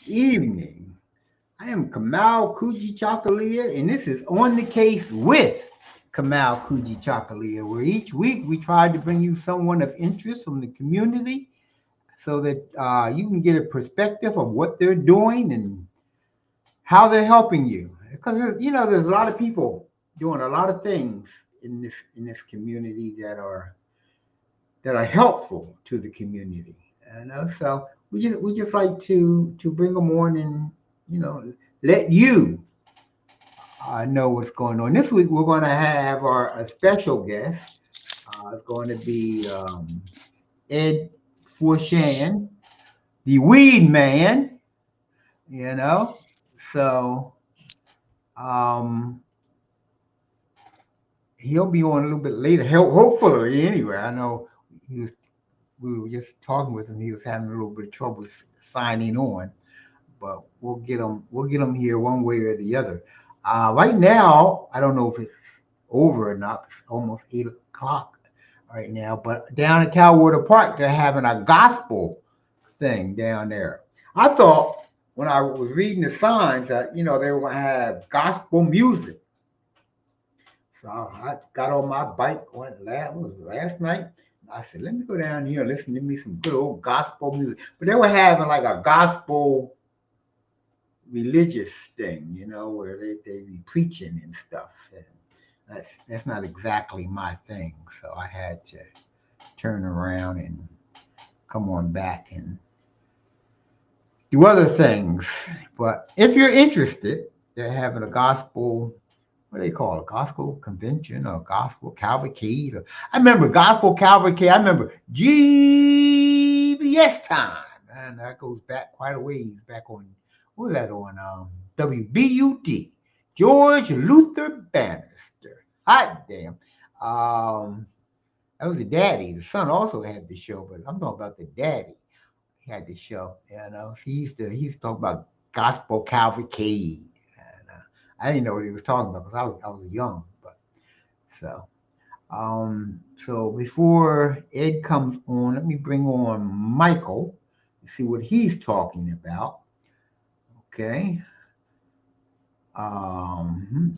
evening. I am Kamal Kuji Chakalia, and this is On the Case with Kamal Kuji Chakalia, where each week we try to bring you someone of interest from the community so that you can get a perspective of what they're doing and how they're helping you. Because there's a lot of people doing a lot of things in this community that are helpful to the community. So we just like to bring them on and you know let you know what's going on. This week we're going to have a special guest. It's going to be Ed Forshan, the Weed Man. You know, so um, he'll be on a little bit later. Hopefully, anyway. I know he was. We were just talking with him. He was having a little bit of trouble signing on, but we'll get him. We'll get him here one way or the other. Right now, I don't know if it's over or not. It's almost 8 o'clock right now. But down at Calwater Park, they're having a gospel thing down there. I thought when I was reading the signs that they were going to have gospel music. So I got on my bike last night. I said, let me go down here and listen to me some good old gospel music. But they were having like a gospel religious thing, where they be preaching and stuff. And that's not exactly my thing. So I had to turn around and come on back and do other things. But if you're interested, they're having a gospel, what do they call it? Gospel convention or gospel cavalcade. I remember gospel cavalcade. I remember GBS time. And that goes back quite a ways back on, what was that on? WBUD. George Luther Bannister. Hot damn. That was the daddy. The son also had the show, but I'm talking about the daddy. He had the show. He used to talk about gospel cavalcade. And I didn't know what he was talking about because I was young. But so so before Ed comes on, let me bring on Michael and see what he's talking about. Okay.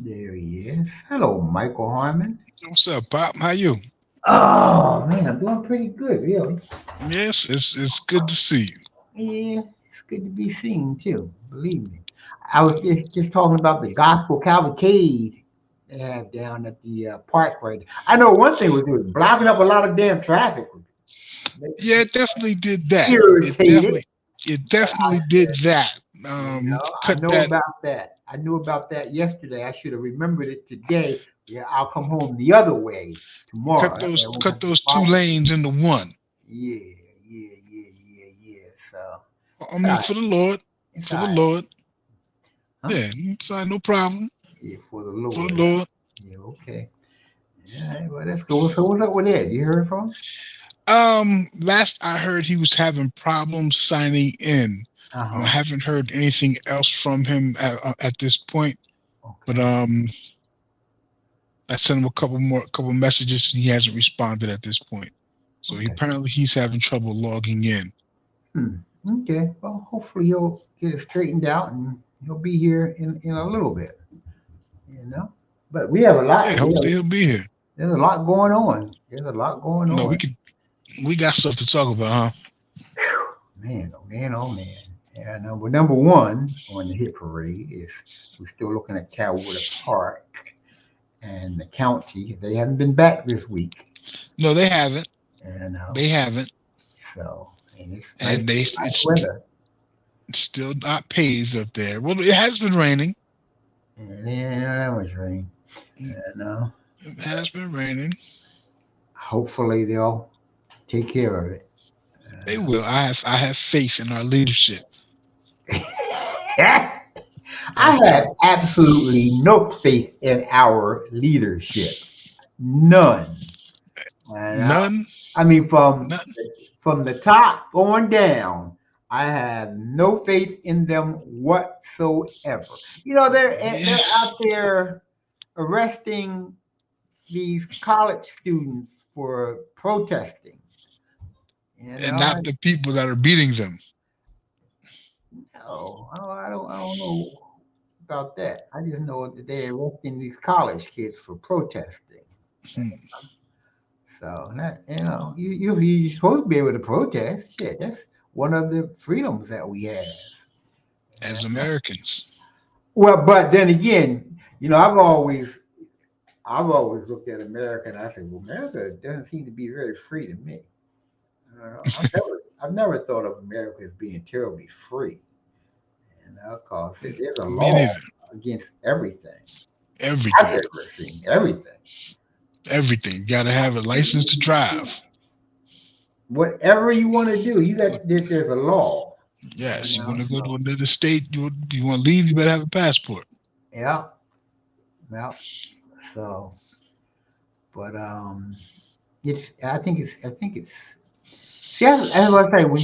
There he is. Hello, Michael Harmon. What's up, Pop? How you? Oh man, I'm doing pretty good, really. Yes, it's good to see you. Yeah, it's good to be seen too. Believe me. I was just talking about the gospel cavalcade they have down at the park right now. I know one thing was it was blocking up a lot of damn traffic. Makes Yeah, me it definitely did that. It irritated. definitely it But I definitely did said, that. I Cut know that, about that. I knew about that yesterday. I should have remembered it today. Yeah, I'll come home the other way tomorrow. That way I won't cut have to those two follow. lanes into one. Yeah, yeah. So I it's all mean, right. for the Lord, It's for all the right. Lord. Huh? Yeah, it's all right, no problem. Yeah, for the For the Lord. Lord. Yeah, okay. All right, well, that's cool. So what's up with Ed? You heard from him? Last I heard, he was having problems signing in. I Uh-huh. haven't heard anything else from him at this point. But Okay. I sent him a couple messages, and he hasn't responded at this point. So Okay. he's having trouble logging in. Hmm. Okay. Well, hopefully he'll get it straightened out and he'll be here in a little bit, you know. But we have a Yeah, lot. hopefully he'll be here. There's a lot going on. There's a lot going No, on. we got stuff to talk about, huh? Man, oh man, oh man. And well, number one on the hit parade is we're still looking at Calwood Park and the county. They haven't been back this week, No, they haven't. and They haven't, so and it's nice, and they nice weather, it's still not paved up there. Well, it has been raining. and then that much rain. And It has been raining. hopefully they'll take care of it. They will. I have faith in our leadership. I have absolutely no faith in our leadership. None. And None. I mean, None. from the top going down, I have no faith in them whatsoever. They're Yeah, out there arresting these college students for protesting. You and know, not the people that are beating them. No, I don't know about that. I just know that they're arresting these college kids for protesting. Hmm. So that you're supposed to be able to protest. Shit, that's one of the freedoms that we have. As And, Americans. well, but then again, I've always looked at America and I said, well, America doesn't seem to be very free to me. I've never thought of America as being terribly free. Cause there's a Me law neither. against everything. I've Everything. ever seen everything. Everything. Got to have a license to drive. Whatever you want to do, there's a law. Yes. You want to go to So another state, you want to leave, you better have a passport. yeah, yeah. So, but I think it's. See, as I say, when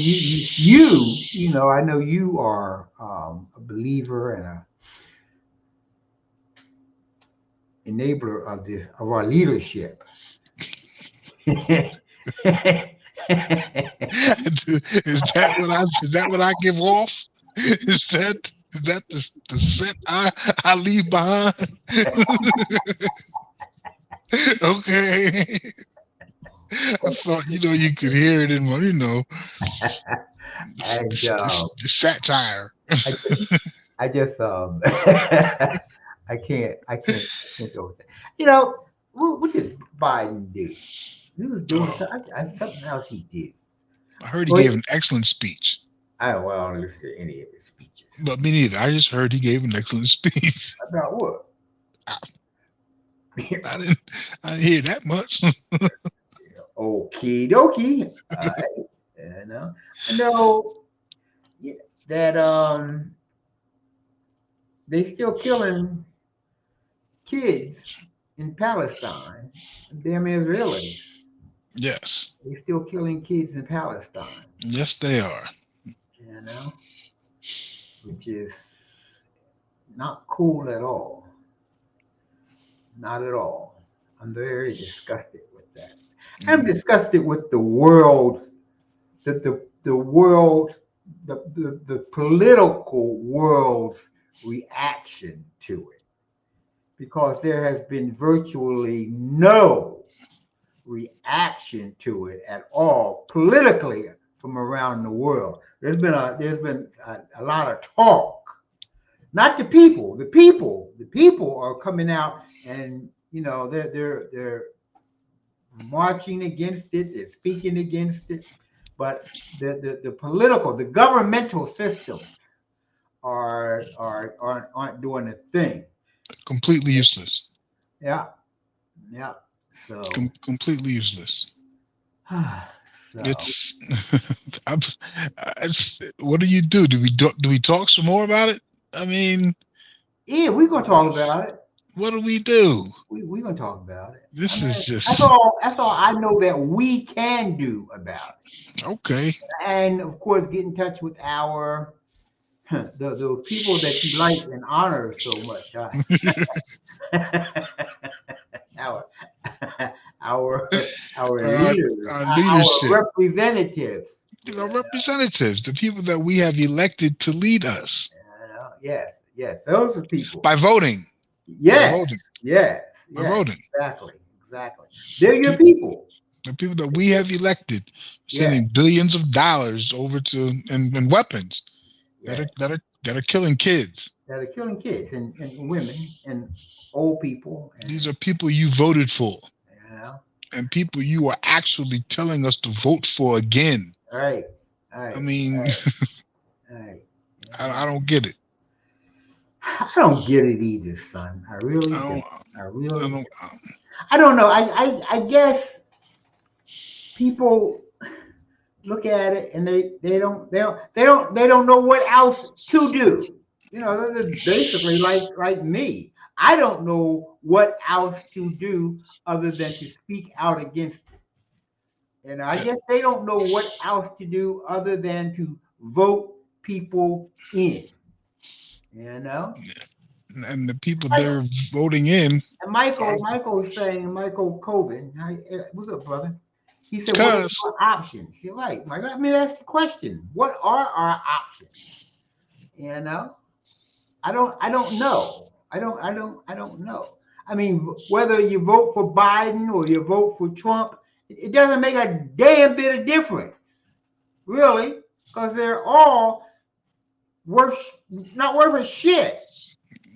I know you are a believer and a enabler of our leadership. Is that what I give off? Is that the scent I leave behind? Okay. I thought you could hear it in my and the satire. I I can't go with that. What did Biden do? He was doing Oh, something else he did. I heard he Well, gave an excellent speech. I don't listen to any of his speeches. But me neither. I just heard he gave an excellent speech. About what? I, I didn't I didn't hear that much. Okie dokie. All right. I know yeah, that they still killing kids in Palestine. Damn Israelis. Yes. They still killing kids in Palestine. Yes, they are. You know, which is not cool at all. Not at all. I'm very disgusted with that. I'm Mm, disgusted with the world, the world, the political world's reaction to it, because there has been virtually no reaction to it at all politically from around the world. There's been a lot of talk. Not the people are coming out and they're marching against it, they're speaking against it, but the political, the governmental systems aren't doing a thing. completely useless. Yeah, yeah. So Completely useless. so It's, I'm, what do you do? Do we talk some more about it? I mean, yeah, we're gonna talk about it. what do we do? We're gonna talk about it. I This mean, is that's just all. That's all I know that we can do about okay. it. And of course, get in touch with our the people that you like and honor so much. Huh? our our our, leaders, our our leadership, representatives. our representatives, the people that we have elected to lead us Yes, yes, those are people. by voting, by Yes, voting, yes, by yes, voting. exactly, exactly. They're The your people, people. the people that we have elected, Yes, sending billions of dollars over to and weapons that are yes. that are that are killing kids. That are killing kids and women and old people These are people you voted for, you know. and people you are actually telling us to vote for again. All right, all I right, mean, all right. I don't get it. I don't get it either, son. I I really don't. don't. I I really don't. I don't know. I guess people look at it and they don't know what else to do. They're basically like me. I don't know what else to do other than to speak out against it. And I That, guess they don't know what else to do other than to vote people in. You know? and the people Like, they're voting in and are Michael's saying, Michael Coben, what's up, brother? He said, "What are because our options?" You're right, Michael. Let me ask the question: what are our options? You know, I don't know. I don't know. I mean, whether you vote for Biden or you vote for Trump, it doesn't make a damn bit of difference, really, because they're all not worth a shit.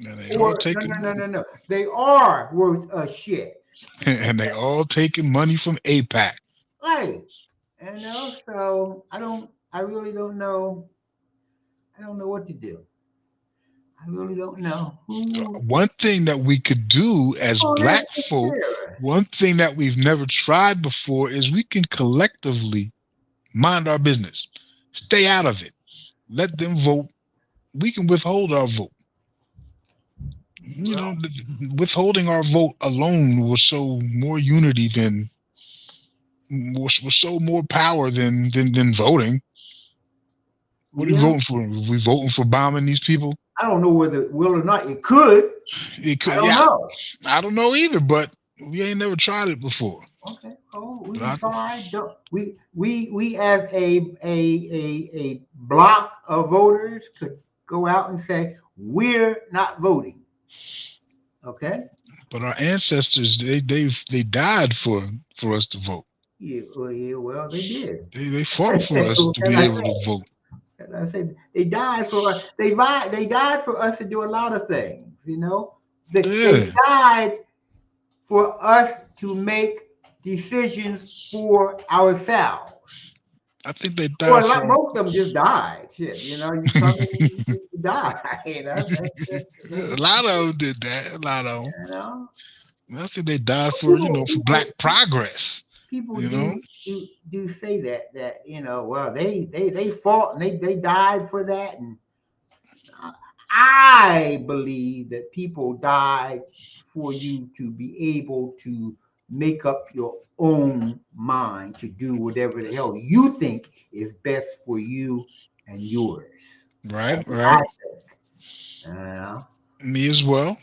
And they all Or no, no, taking no, no, no. They are worth a shit. and they all taking money from APAC. Right. So I really don't know. I don't know what to do. I really don't know who. One thing that we could do as Oh, black that's folk, fair. one thing that we've never tried before is we can collectively mind our business, stay out of it, let them vote. We can withhold our vote. Well, Withholding our vote alone will show more unity than will show more power than voting. What are we yeah. voting for? Are we voting for bombing these people? I don't know whether it will or not. It could. It I could, don't yeah. know. I don't know either, but we ain't never tried it before. Okay. Oh, we But can try. Don't we as a block of voters could go out and say we're not voting. Okay. our ancestors they died for us to vote. Yeah. Well, they did. They fought for us What to can be I able to say? vote. I said they died for us to do a lot of things. They Yeah, died for us to make decisions for ourselves. I think they Well, died for our, most of them just died. Shit, you come in, you die. a lot of them did that. A lot of them. you know. I think they died for People, for black people, progress. people You know, do say that well they fought and they died for that, and I believe that people died for you to be able to make up your own mind to do whatever the hell you think is best for you and yours. right, That's what I right. think. Uh, Me as well.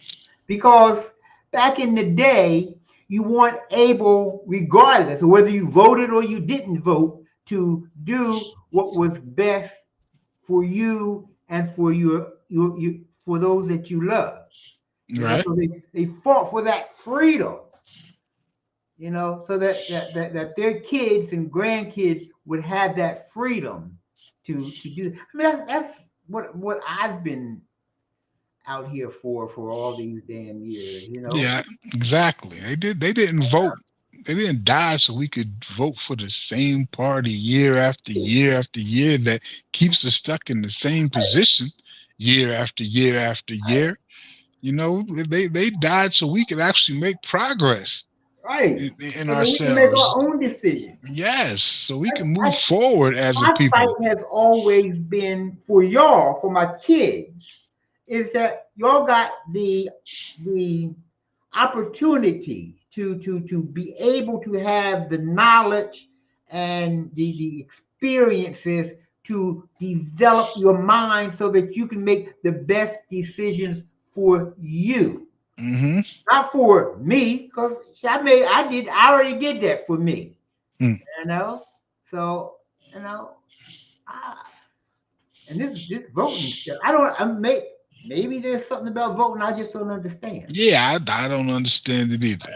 because back in the day, you weren't able, regardless of whether you voted or you didn't vote, to do what was best for you and for for those that you love. Right. So they fought for that freedom, so that their kids and grandkids would have that freedom to do. I mean, that's what I've been out here for all these damn years. Yeah, exactly. They didn't vote. They didn't die so we could vote for the same party year after year after year that keeps us stuck in the same position year after year after year. They died so we could actually make progress Right. in So that we can make ourselves. our own decisions. Yes, so we I, can move I, forward as a my fight people. has always been for y'all, for my kids, is that y'all got the opportunity to be able to have the knowledge and the experiences to develop your mind so that you can make the best decisions for you, Hmm. not for me, because I already did that for me, you know. So you know, I, and this voting stuff, I don't. Maybe there's something about voting I just don't understand. Yeah, I don't understand it either.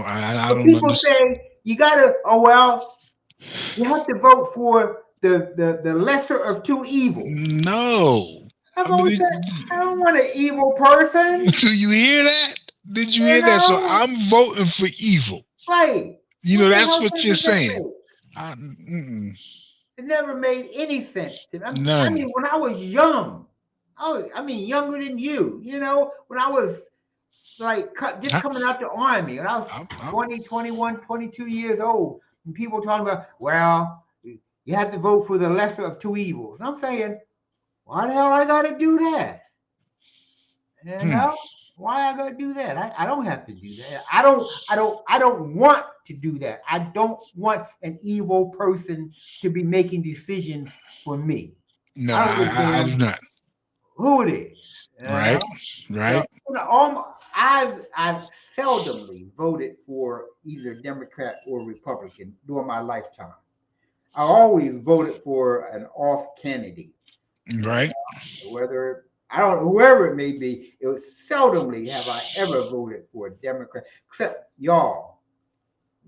I But don't people understand. say you gotta. Oh well, you have to vote for the lesser of two evils. No. I've I mean, always said I don't want an evil person. do you hear that? Did you You hear that? So know, I'm voting for evil. right? What the That's hell what sense you're does that saying. make? Mm-mm, It never made any sense to me. I none. mean, when I was young, I mean, younger than you. When I was like just I, coming out the army, and I was I, 20, 21, 22 years old, and people talking about, well, you have to vote for the lesser of two evils. And I'm saying, why the hell I got to do that? You hmm, know, why I got to do that? I don't have to do that. I don't want to do that. I don't want an evil person to be making decisions for me. no, I don't give a I do damn not. who it is. You Right, know? So right. I've seldomly voted for either Democrat or Republican during my lifetime. I always voted for an off candidate. Right. Whether I don't whoever it may be, it was seldomly have I ever voted for a Democrat, except y'all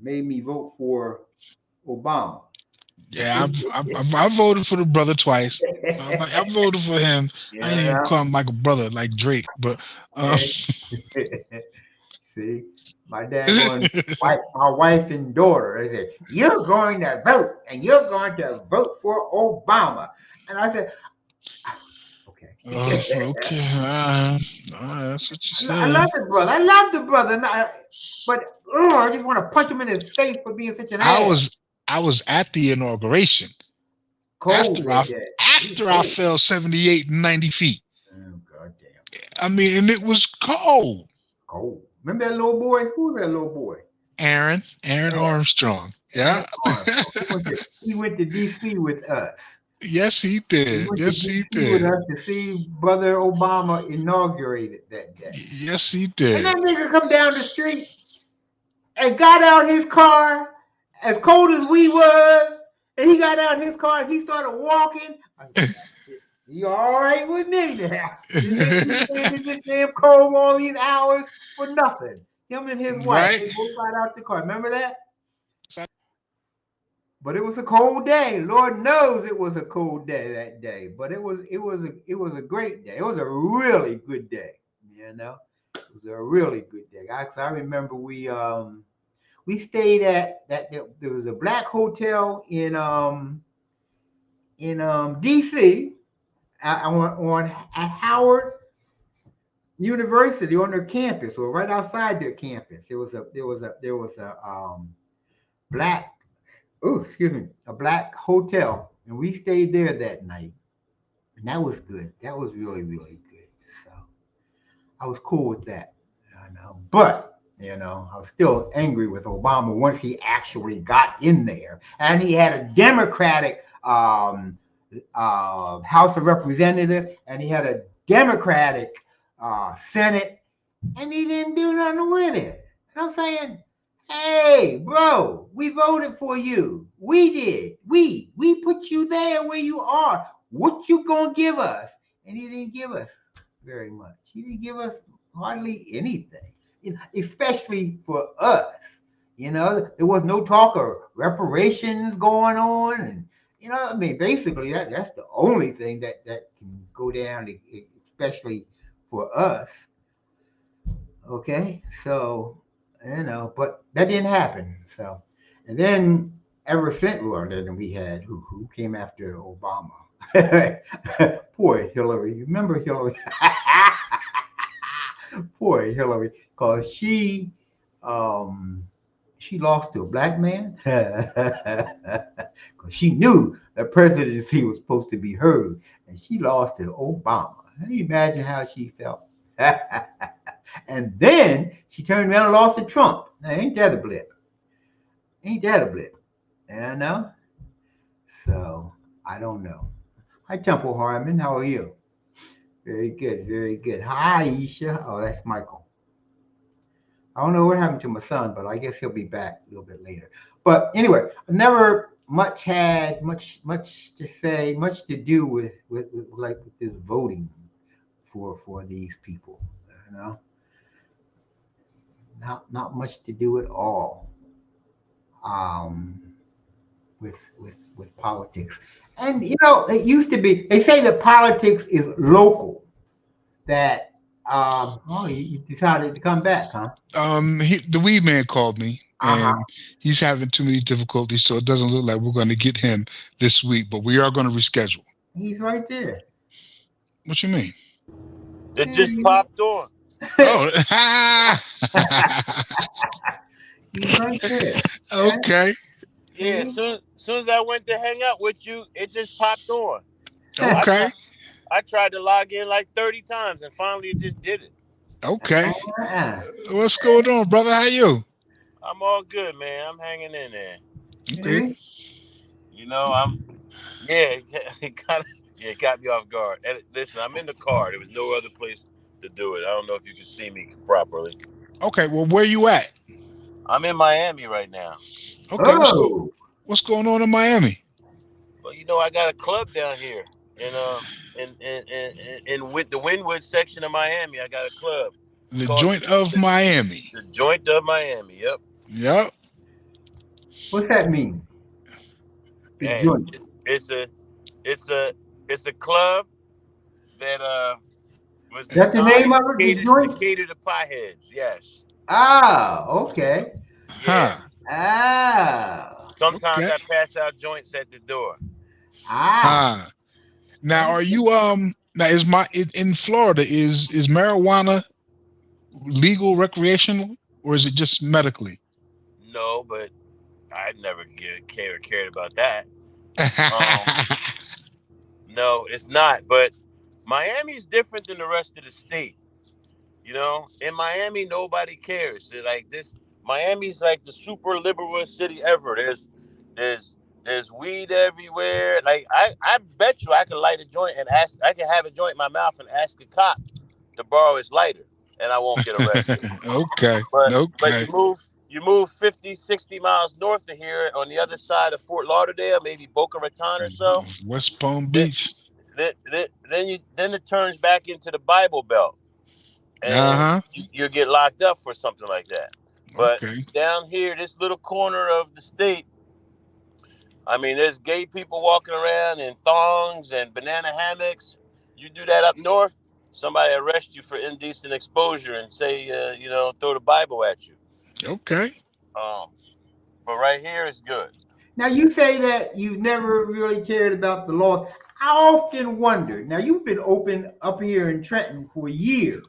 made me vote for Obama. Yeah, I voted for the brother twice. I voted for him. I ain't even Yeah. call him like a brother like Drake, but Yeah. See, my daggone wife, my wife and daughter, they said, "You're going to vote, and you're going to vote for Obama." And I said, "Ah, "Okay." okay, that's what you I love say. the brother. I love the brother, but I just want to punch him in his face for being such an I ass. was I was at the inauguration Cold that day. It was after I cold. fell 78 and 90 feet. Oh, goddamn. I mean, and it was cold. Cold. Remember that little boy? Who was that little boy? Aaron Armstrong. Aaron Yeah. Armstrong. He went to D.C. with us. Yes, he He did. went to Yes, he D.C. with did. us to see Brother Obama inaugurated that day. Yes, he And did. that nigga come down the street and got out his car as cold as we was, and he got out his car and he started walking. I said, "You all right with me now? This nigga standing this damn cold all these hours for nothing." Him and his wife, Right? they both got out the car. Remember that? But it was a cold day. Lord knows it was a cold day that day. But it was a great day. It was a really good day. You know, it was a really good day. I remember we stayed at that there was a black hotel in DC on at Howard University on their campus, or right outside their campus. There was a black excuse me, a black hotel, and we stayed there that night, and that was good. That was really, really good. So I was cool with that, but I was still angry with Obama once he actually got in there, and he had a Democratic House of Representatives, and he had a Democratic Senate, and he didn't do nothing with it. And I'm saying, hey, bro, we voted for you. We did. We put you there where you are. What you gonna give us? And he didn't give us very much. He didn't give us hardly anything, especially for us. There was no talk of reparations going on, and I mean, basically that's the only thing that can go down, especially for us. Okay, so but that didn't happen. So, and then ever since, well, then we had who came after Obama. Poor Hillary. You remember Hillary? Poor Hillary, cause she lost to a black man. Cause she knew the presidency was supposed to be hers, and she lost to Obama. Can you imagine how she felt? And then she turned around and lost to Trump. Now, ain't that a blip? Ain't that a blip? So I don't know. Hi, Temple Harmon. How are you? Very good, very good. Hi, Aisha. Oh, that's Michael. I don't know what happened to my son, but I guess he'll be back a little bit later. But anyway, I never much had much to say, much to do with like with this voting for these people. You know, not much to do at all. Um, with politics. And it used to be. They say that politics is local. That oh, you decided to come back, huh? The weed man called me, Uh huh. and he's having too many difficulties, so it doesn't look like we're going to get him this week. But we are going to reschedule. He's right there. What you mean? It Yeah, just popped on. Oh, he's right there. Yeah. okay, Yeah, See? soon as I went to hang out with you, it just popped on. I okay, tried I tried to log in like 30 times and finally it just did it. okay. Uh-uh. What's going on, brother? How you? I'm all good, man. I'm hanging in there. Okay. See? I'm yeah, it got me off guard. And listen, I'm in the car. There was no other place to do it. I don't know if you can see me properly. Okay. Well, where you at? I'm in Miami right now. Okay. Oh. What's going on in Miami? Well, I got a club down here in with the Wynwood section of Miami, I got a club. The joint of Miami. The joint of Miami. Yep. Yep. What's that mean? The And joint. it's a club that was That's the name designed of it. The joint. to cater to potheads. Yes. Ah, okay. Yeah. Huh. Ah, Sometimes Okay. I pass out joints at the door. ah. Huh. Now, are you now in Florida is marijuana legal recreational or is it just medically? No, but I never cared about that. Um, no, it's not. But Miami's different than the rest of the state. You know, in Miami, nobody cares. They're like this. Miami's like the super liberal city ever. There's, there's weed everywhere. Like I bet you I could light a joint and ask. I can have a joint in my mouth and ask a cop to borrow his lighter, and I won't get arrested. Okay. But Okay. you move 50, 60 miles north of here on the other side of Fort Lauderdale, maybe Boca Raton or so. West Palm Then Beach. then it turns back into the Bible Belt, and Uh-huh. you get locked up for something like that. But Okay. down here, this little corner of the state, I mean, there's gay people walking around in thongs and banana hammocks. You do that up north, somebody arrest you for indecent exposure and say, throw the Bible at you. Okay. Um, but right here is good. Now you say that you've never really cared about the laws. I often wonder. Now you've been open up here in Trenton for years.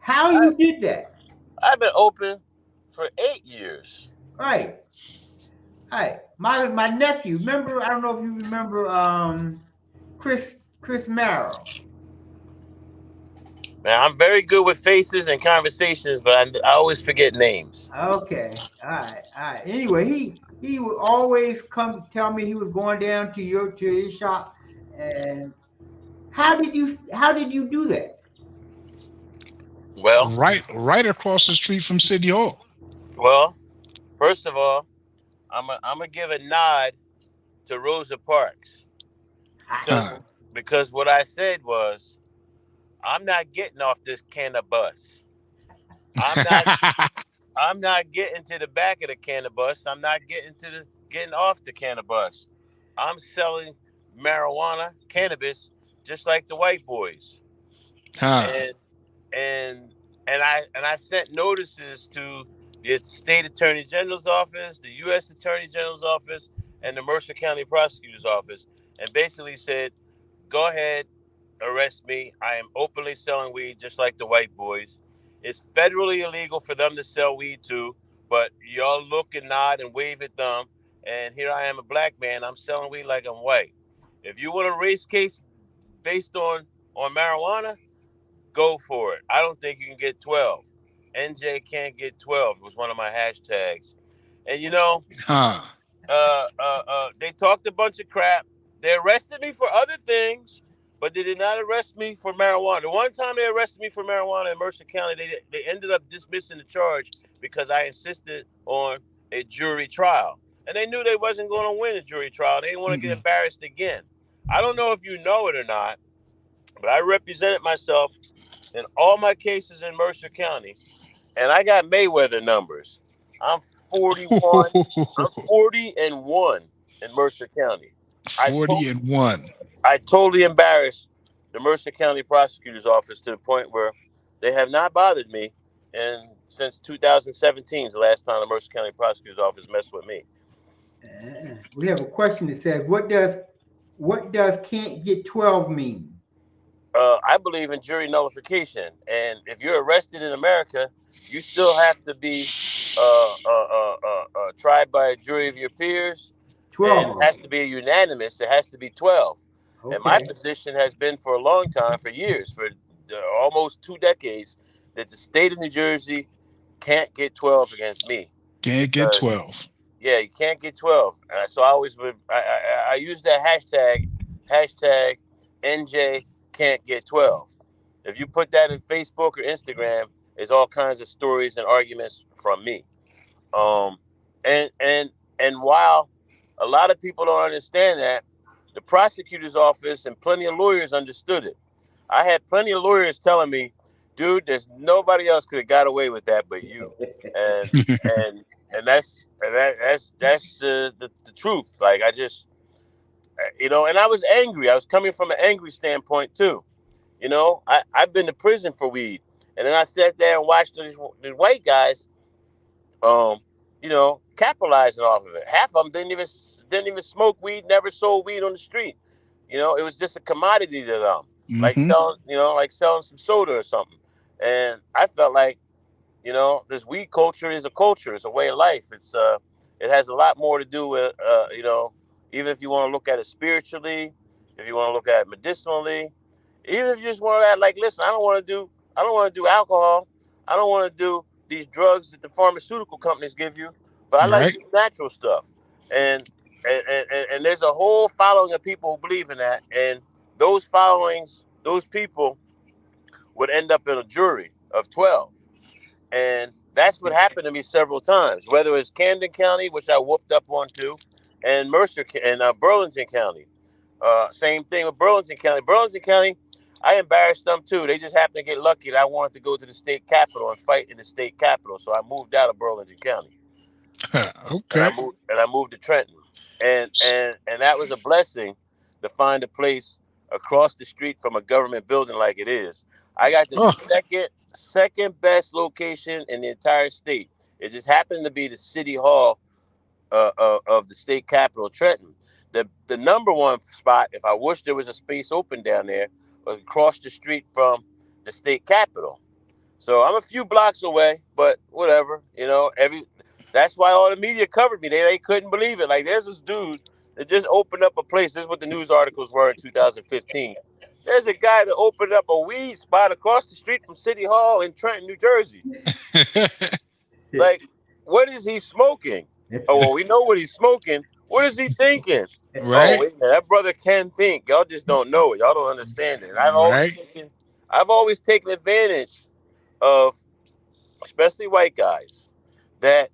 How I, you did that? I've been open for 8 years. Right. Right. My nephew. Remember? I don't know if you remember. Chris Marrow. Man, I'm very good with faces and conversations, but I always forget names. Okay. All right. All right. Anyway, he would always come tell me he was going down to his shop. And how did you do that? Well, Right across the street from City Hall. well, first of all, I'm gonna give a nod to Rosa Parks because Huh. because what I said was I'm not getting off this can of bus. I'm not I'm not getting to the back of the can of bus. I'm not getting off the can of bus. I'm selling marijuana, cannabis, just like the white boys. Huh. And and I sent notices to the state attorney general's office, the U.S. attorney general's office, and the Mercer County prosecutor's office, and basically said, "Go ahead, arrest me. I am openly selling weed, just like the white boys. It's federally illegal for them to sell weed too, but y'all look and nod and wave at them. And here I am, a black man. I'm selling weed like I'm white. If you want a race case based on marijuana, go for it. I don't think you can get 12. NJ can't get 12 was one of my hashtags. And Huh. they talked a bunch of crap. They arrested me for other things, but they did not arrest me for marijuana. The one time they arrested me for marijuana in Mercer County, they ended up dismissing the charge because I insisted on a jury trial. And they knew they wasn't going to win a jury trial. They didn't want to get embarrassed again. I don't know if you know it or not, but I represented myself in all my cases in Mercer County, and I got Mayweather numbers. I'm 41. I'm 40-1 in Mercer County. I 40-1. I totally embarrassed the Mercer County prosecutor's office to the point where they have not bothered me, and since 2017 is the last time the Mercer County prosecutor's office messed with me. We have a question that says, what does can't get 12 mean? I believe in jury nullification, and if you're arrested in America, you still have to be tried by a jury of your peers, 12 and it has to be unanimous. It has to be 12. Okay. And my position has been for a long time, for years, for almost 2 decades, that the state of New Jersey can't get 12 against me. Can't get 12. Yeah, you can't get 12. So I always would. I use that hashtag NJ can't get 12. If you put that in Facebook or Instagram, there's all kinds of stories and arguments from me. And while a lot of people don't understand that, the prosecutor's office and plenty of lawyers understood it. I had plenty of lawyers telling me, dude, there's nobody else could have got away with that but you. And and that's the truth. Like I just, and I was angry. I was coming from an angry standpoint too. I've been to prison for weed, and then I sat there and watched these white guys, um, capitalizing off of it. Half of them didn't even smoke weed, never sold weed on the street. It was just a commodity to them, like Hmm. selling some soda or something. And I felt like, this weed culture is a culture, it's a way of life. It has a lot more to do with, even if you want to look at it spiritually, if you want to look at it medicinally, even if you just want to add, like, listen, I don't want to do alcohol. I don't want to do these drugs that the pharmaceutical companies give you, but I like Right. this natural stuff. And and there's a whole following of people who believe in that. And those people would end up in a jury of 12. And that's what happened to me several times, whether it's Camden County, which I whooped up onto, and Mercer and Burlington County. Same thing with Burlington County. Burlington County, I embarrassed them too. They just happened to get lucky that I wanted to go to the state capitol and fight in the state capitol. So I moved out of Burlington County, and Okay. I moved to Trenton, and that was a blessing to find a place across the street from a government building like it is. I got the Oh, second best location in the entire state. It just happened to be the city hall of the state capital, Trenton. The number one spot, if I wish there was a space open down there, was across the street from the state capitol. So I'm a few blocks away, but whatever. That's why all the media covered me. They couldn't believe it. Like, there's this dude that just opened up a place. This is what the news articles were in 2015. There's a guy that opened up a weed spot across the street from City Hall in Trenton, New Jersey. Like, what is he smoking? Oh, well, we know what he's smoking. What is he thinking? Oh, right. wait a minute. That brother can think. Y'all just don't know it. Y'all don't understand it. And Right. I've always taken advantage of, especially white guys, that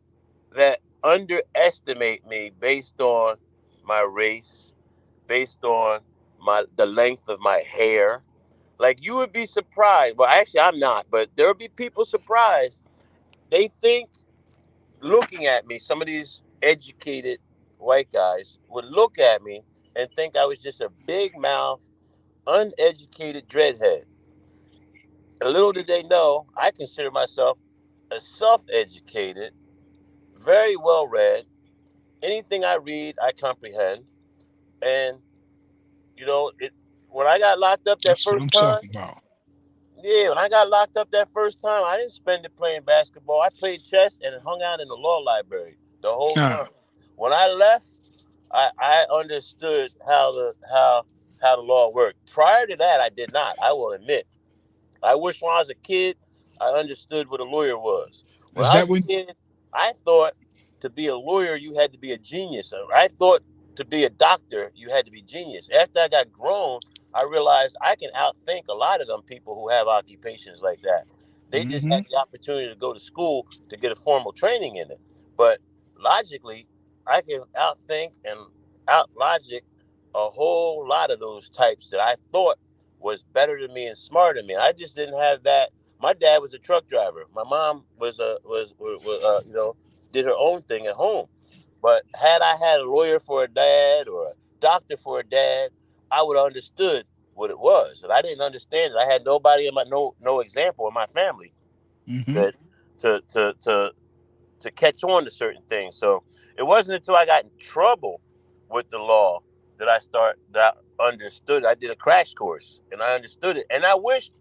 that underestimate me based on my race, based on the length of my hair. Like, you would be surprised. Well, actually, I'm not, but there will be people surprised. They think, looking at me, some of these educated white guys would look at me and think I was just a big mouth, uneducated dreadhead. And little did they know, I consider myself a self-educated, very well read. Anything I read, I comprehend. And it. When I got locked up that That's what first I'm time, talking about. yeah, when I got locked up that first time, I didn't spend it playing basketball. I played chess and hung out in the law library the whole Huh. time. When I left, I understood how the law worked. Prior to that, I did not. I will admit. I wish when I was a kid, I understood what a lawyer was. When Is I that was a when? kid, I thought to be a lawyer, you had to be a genius. I thought to be a doctor, you had to be genius. After I got grown, I realized I can outthink a lot of them people who have occupations like that. They just Hmm. had the opportunity to go to school to get a formal training in it. But logically, I can outthink and outlogic a whole lot of those types that I thought was better than me and smarter than me. I just didn't have that. My dad was a truck driver. My mom did her own thing at home. But had I had a lawyer for a dad or a doctor for a dad, I would have understood what it was. And I didn't understand it. I had nobody in my no example in my family Hmm. that to to to to catch on to certain things. So it wasn't until I got in trouble with the law that I understood. I did a crash course and I understood it. And I wished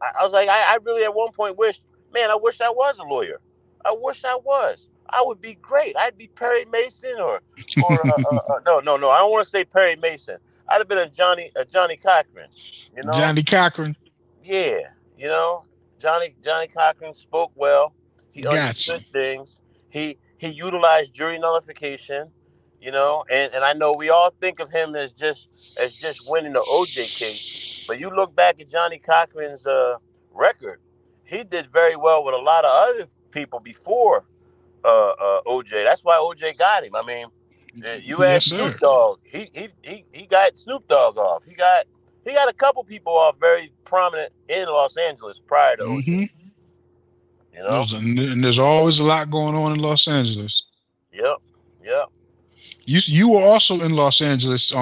I was like, I really at one point wished, man, I wish I was a lawyer. I wish I was. I would be great. I'd be Perry Mason or no, no, no. I don't want to say Perry Mason. I'd have been a Johnny Cochran. You know, Johnny Cochran. yeah, you know, Johnny Cochran spoke well. He Got understood you. things. He utilized jury nullification. And I know we all think of him as just winning the OJ case, but you look back at Johnny Cochran's record, he did very well with a lot of other people before OJ. That's why OJ got him. I mean, You Yes, asked sir. Snoop Dogg. He got Snoop Dogg off. He got a couple people off very prominent in Los Angeles prior to OJ. Hmm. You know. And there's always a lot going on in Los Angeles. Yep. Yep. You were also in Los Angeles,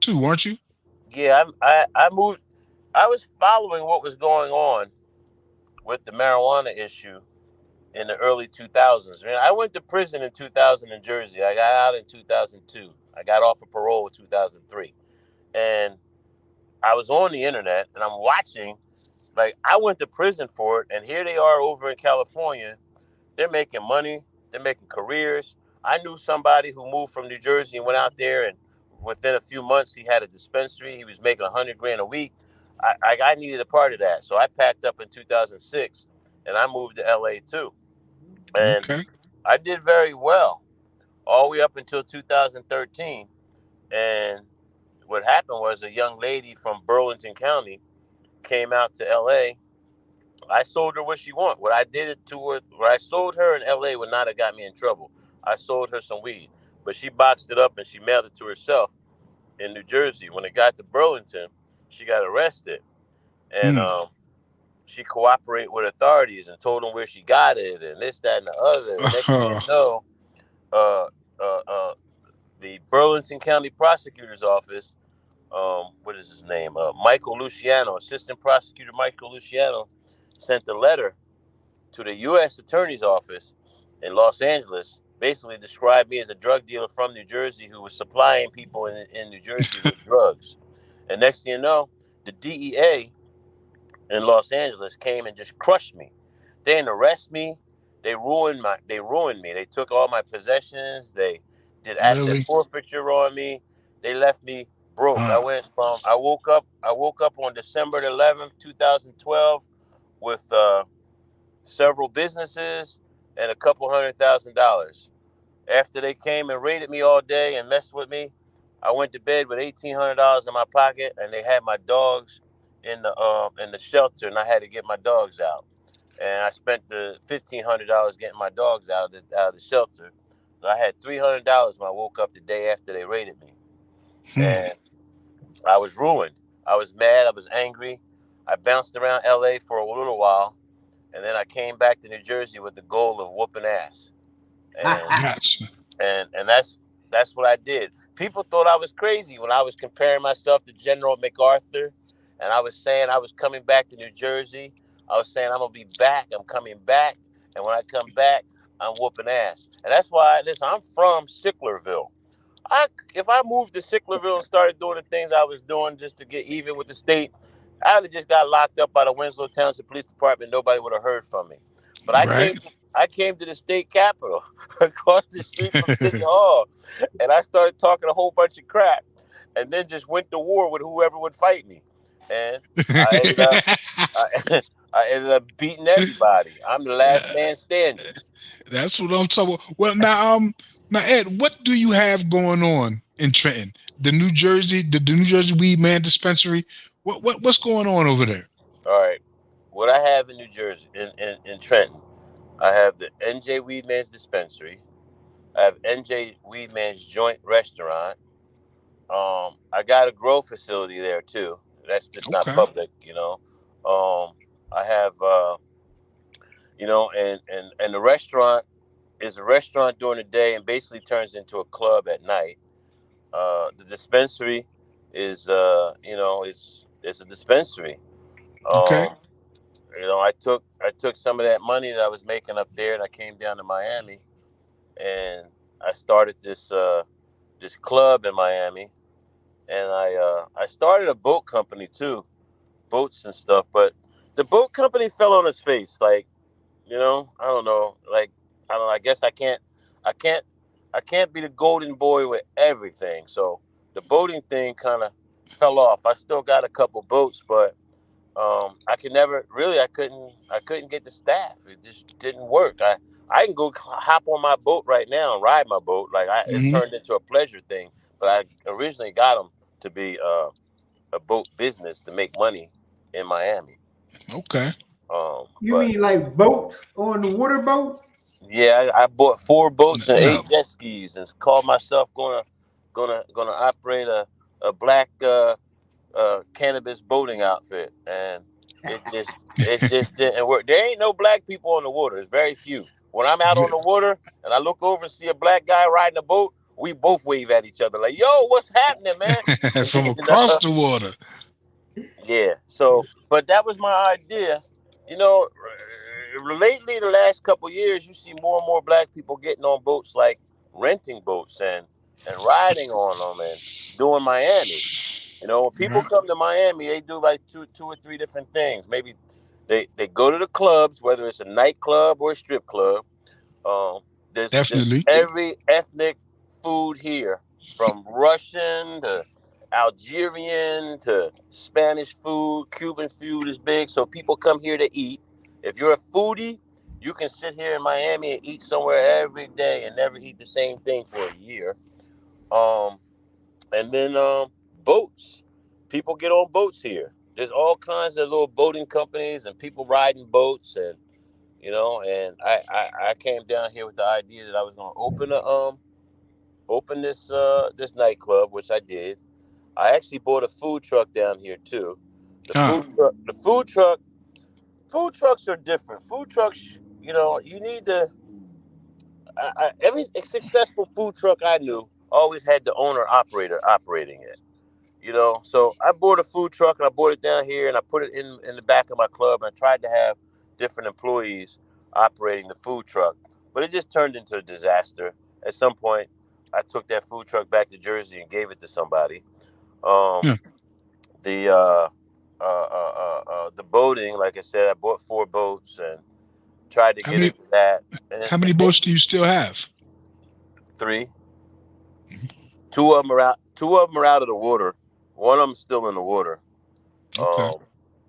too, weren't you? Yeah. I moved. I was following what was going on with the marijuana issue in the early 2000s. Man, I went to prison in 2000 in Jersey. I got out in 2002. I got off of parole in 2003. And I was on the internet and I'm watching, like, I went to prison for it. And here they are over in California. They're making money, they're making careers. I knew somebody who moved from New Jersey and went out there, and within a few months, he had a dispensary. He was making 100 grand a week. I needed a part of that. So I packed up in 2006 and I moved to LA too. And Okay. I did very well all the way up until 2013. And what happened was a young lady from Burlington County came out to LA. I sold her what she wanted. What I did it to her, what I sold her in LA would not have got me in trouble. I sold her some weed, but she boxed it up and she mailed it to herself in New Jersey. When it got to Burlington, she got arrested, and Hmm. she cooperated with authorities and told them where she got it and this, that, and the other. And next thing you Uh, know, uh, uh, uh, the Burlington County Prosecutor's Office, what is his name? Michael Luciano, Assistant Prosecutor Michael Luciano, sent a letter to the U.S. Attorney's Office in Los Angeles, basically described me as a drug dealer from New Jersey who was supplying people in New Jersey with drugs. And next thing you know, the DEA in Los Angeles came and just crushed me. They didn't arrest me. They ruined me. They took all my possessions. They did asset really? forfeiture on me. They left me broke. Uh, I woke up on December 11th, 2012 with several businesses and a couple $100,000. After they came and raided me all day and messed with me, I went to bed with $1,800 in my pocket, and they had my dogs in the shelter, and I had to get my dogs out. And I spent the $1,500 getting my dogs out of the shelter. So I had $300 when I woke up the day after they raided me, hmm. and I was ruined. I was mad. I was angry. I bounced around LA for a little while, and then I came back to New Jersey with the goal of whooping ass, and Gotcha. that's what I did. People thought I was crazy when I was comparing myself to General MacArthur, and I was saying I was coming back to New Jersey. I was saying I'm gonna be back. I'm coming back, and when I come back, I'm whooping ass. And that's why, listen, I'm from Sicklerville. If I moved to Sicklerville and started doing the things I was doing just to get even with the state, I'd have just got locked up by the Winslow Township Police Department. Nobody would have heard from me. But Right. I came to the state capitol across the street from City Hall, and I started talking a whole bunch of crap, and then just went to war with whoever would fight me, and I ended up I, I ended up beating everybody. I'm the last man standing. That's what I'm talking about. Well, now Ed, what do you have going on in Trenton? The New Jersey Weed Man Dispensary. What's going on over there? All right, what I have in New Jersey, in Trenton, I have the NJ Weedman's Dispensary. I have NJ Weedman's Joint Restaurant. I got a grow facility there too. That's just not Okay. public, you know. I have, and the restaurant is a restaurant during the day and basically turns into a club at night. The dispensary is, it's a dispensary. Okay. Um, I took some of that money that I was making up there, and I came down to Miami, and I started this club in Miami, and I started a boat company too, boats and stuff. But the boat company fell on its face. Like, I don't know. Like, I don't know. I guess I can't, I can't be the golden boy with everything. So the boating thing kind of fell off. I still got a couple boats, but I could never really. I couldn't get the staff. It just didn't work. I can go hop on my boat right now and ride my boat. It Hmm. turned into a pleasure thing. But I originally got them to be a boat business to make money in Miami. Okay. You But mean like boats on the water boat? Yeah, I bought 4 boats and No, 8 jet skis, and called myself gonna operate a black cannabis boating outfit, and it just didn't work. There ain't no black people on the water. There's very few. When I'm out on the water and I look over and see a black guy riding a boat, we both wave at each other like, "Yo, what's happening, man?" from You across know? the water. Yeah. So, but that was my idea. You know, lately, the last couple of years, you see more and more black people getting on boats, like renting boats and riding on them and doing Miami. You know, when people Right. come to Miami, they do like two or three different things. Maybe they go to the clubs, whether it's a nightclub or a strip club. There's Definitely. every ethnic food here, from Russian to Algerian to Spanish food. Cuban food is big, so people come here to eat. If you're a foodie, you can sit here in Miami and eat somewhere every day and never eat the same thing for a year. Um, and then boats. People get on boats here. There's all kinds of little boating companies and people riding boats, and and I came down here with the idea that I was going to open this nightclub, which I did. I actually bought a food truck down here too. Huh. Food trucks are different. Food trucks, you need to. Every successful food truck I knew always had the owner operator operating it. So I bought a food truck and I bought it down here and I put it in the back of my club, and I tried to have different employees operating the food truck, but it just turned into a disaster. At some point, I took that food truck back to Jersey and gave it to somebody. um Yeah. the boating, like I said, I bought 4 boats and tried to How get many into that, and how many boats do you still have? 3. Two of them are out. Two of them are out of the water. One of them's still in the water. Okay. Um,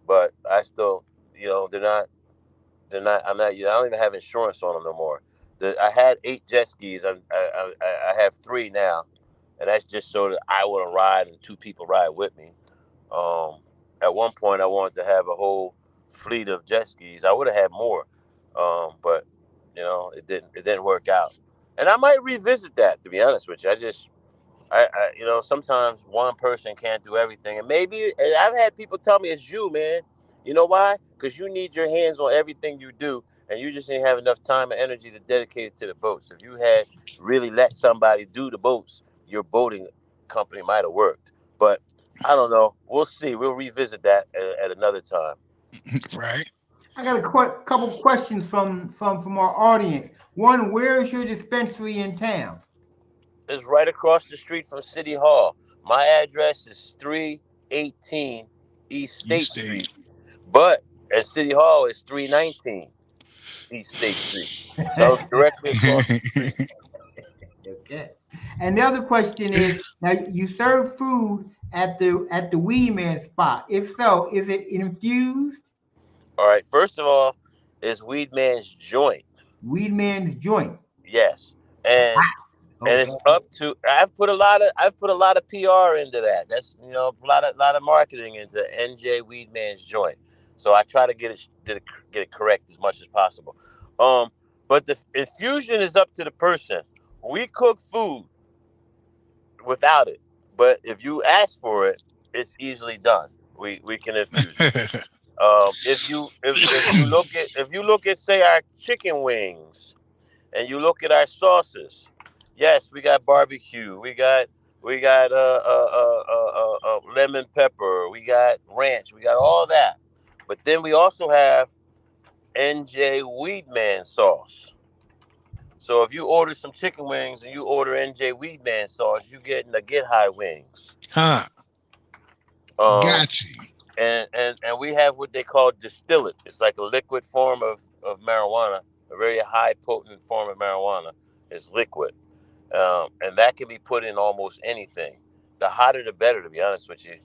but I still, they're not. They're not. I'm not. I don't even have insurance on them no more. I had 8 jet skis. I have 3 now, and that's just so that I want to ride and 2 people ride with me. Um, at one point, I wanted to have a whole fleet of jet skis. I would have had more, but it didn't. It didn't work out. And I might revisit that. To be honest with you, sometimes one person can't do everything, and maybe and I've had people tell me it's you, man. You know why? Because you need your hands on everything you do, and you just didn't have enough time and energy to dedicate it to the boats. If you had really let somebody do the boats, your boating company might have worked. But I don't know. We'll see. We'll revisit that at another time. Right. I got a couple questions from our audience. One, where's your dispensary in town? It's right across the street from City Hall. My address is 318 East State East State. Street. But at City Hall, it's 319 East State Street. So it's directly across the street. Okay. And the other question is, now you serve food at the Weed Man spot. If so, is it infused? All right. First of all, it's Weed Man's joint. Weed Man's joint. Yes. And Okay. it's up to I've put a lot of PR into that. That's a lot of marketing into NJ Weed Man's joint. So I try to get it correct as much as possible. Um, but the infusion is up to the person. We cook food without it, but if you ask for it, it's easily done. We can infuse it. If you look at say our chicken wings, and you look at our sauces, yes, we got barbecue, we got lemon pepper, we got ranch, we got all that. But then we also have NJ Weedman sauce. So if you order some chicken wings and you order NJ Weedman sauce, you get the Get High wings. Huh. Um, Got you. and we have what they call distillate. It's like a liquid form of marijuana, a very high potent form of marijuana. It's liquid, and that can be put in almost anything. The hotter the better, to be honest with you.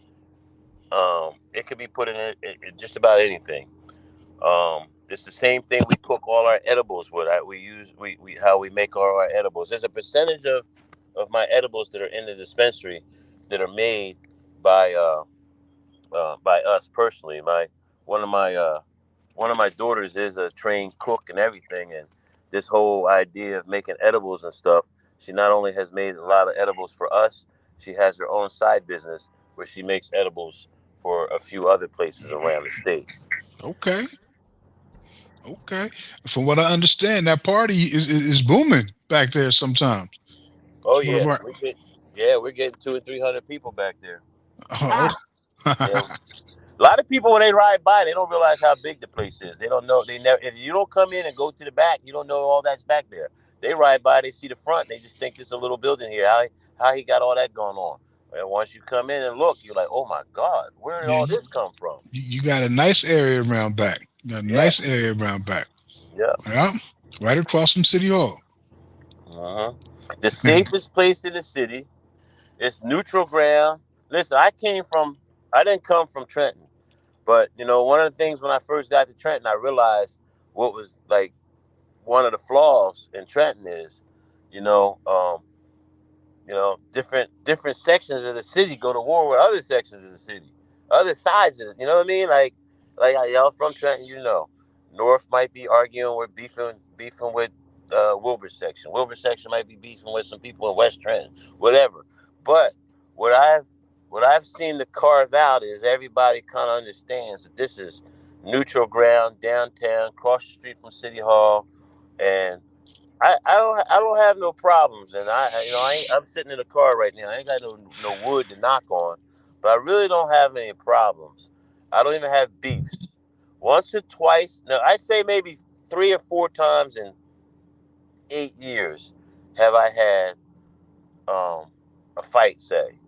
It can be put in just about anything. It's the same thing we cook all our edibles with. We use we how we make all our edibles. There's a percentage of my edibles that are in the dispensary that are made by by us personally. My one of my daughters is a trained cook and everything, and this whole idea of making edibles and stuff. She not only has made a lot of edibles for us, she has her own side business where she makes edibles for a few other places around the state. Okay. Okay. From what I understand, that party is booming back there sometimes. Oh What yeah, about we're getting 200 or 300 people back there. oh, Ah, Yeah, a lot of people when they ride by, they don't realize how big the place is. They don't know. They never. If you don't come in and go to the back, you don't know all that's back there. They ride by, they see the front, they just think there's a little building here. How he got all that going on? And once you come in and look, you're like, oh my God, where did yeah, all this come from? you got a nice area around back. You got a Yeah, nice area around back. yeah. Yeah. Right across from City Hall. Uh-huh. The safest place in the city. It's neutral ground. Listen, I didn't come from Trenton, but one of the things when I first got to Trenton, I realized what was like one of the flaws in Trenton is, you know, um, different sections of the city go to war with other sections of the city, other sides of it. You know what I mean? Like y'all from Trenton, North might be arguing with beefing with Wilbur section. Wilbur section might be beefing with some people in West Trenton, whatever. But what I've what I've seen to carve out is everybody kind of understands that this is neutral ground downtown, across the street from City Hall, and I don't have no problems, and I'm sitting in the car right now. I ain't got no wood to knock on, but I really don't have any problems. I don't even have beefs. Once or twice, no, I say maybe 3 or 4 times in 8 years have I had a fight. Say,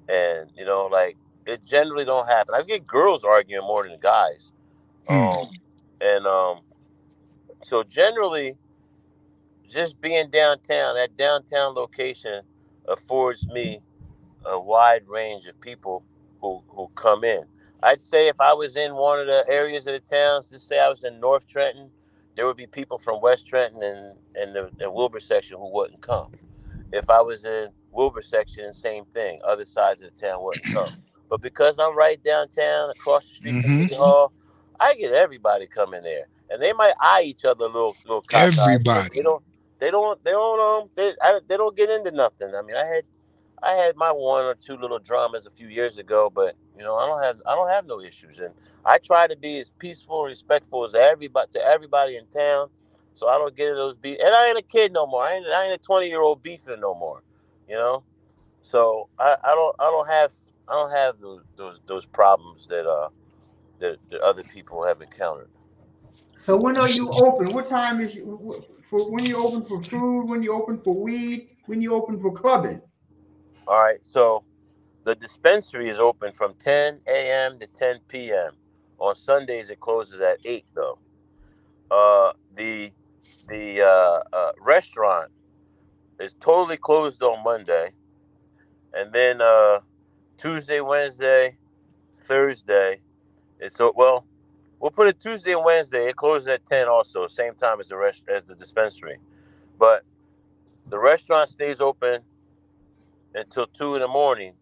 and like it generally don't happen. I get girls arguing more than guys, Hmm. and so generally just being downtown, that downtown location affords me a wide range of people who come in. I'd say if I was in one of the areas of the towns, just say I was in North Trenton, there would be people from West Trenton and the Wilbur section who wouldn't come. If I was in Wilbur section, same thing. Other sides of the town wouldn't come. But because I'm right downtown, across the street from Mm-hmm. City Hall, I get everybody coming there, and they might eye each other a little cockeyed, but Everybody. they don't get into nothing. I mean, I had my one or two little dramas a few years ago, but I don't have no issues, and I try to be as peaceful and respectful as everybody in town, so I don't get into those beef. And I ain't a kid no more. I ain't a 20-year-old beefing no more, you know. So I don't have those problems that other people have encountered. so when You are s- you open? What time is you for when you open for food? When you open for weed? When you open for clubbing? All right, so the dispensary is open from 10 a.m. to 10 p.m. On Sundays, it closes at 8, though. The restaurant is totally closed on Monday, and then Tuesday, Wednesday, Thursday. Well, we'll put it Tuesday and Wednesday. It closes at 10, also same time as the dispensary. But the restaurant stays open until 2 in the morning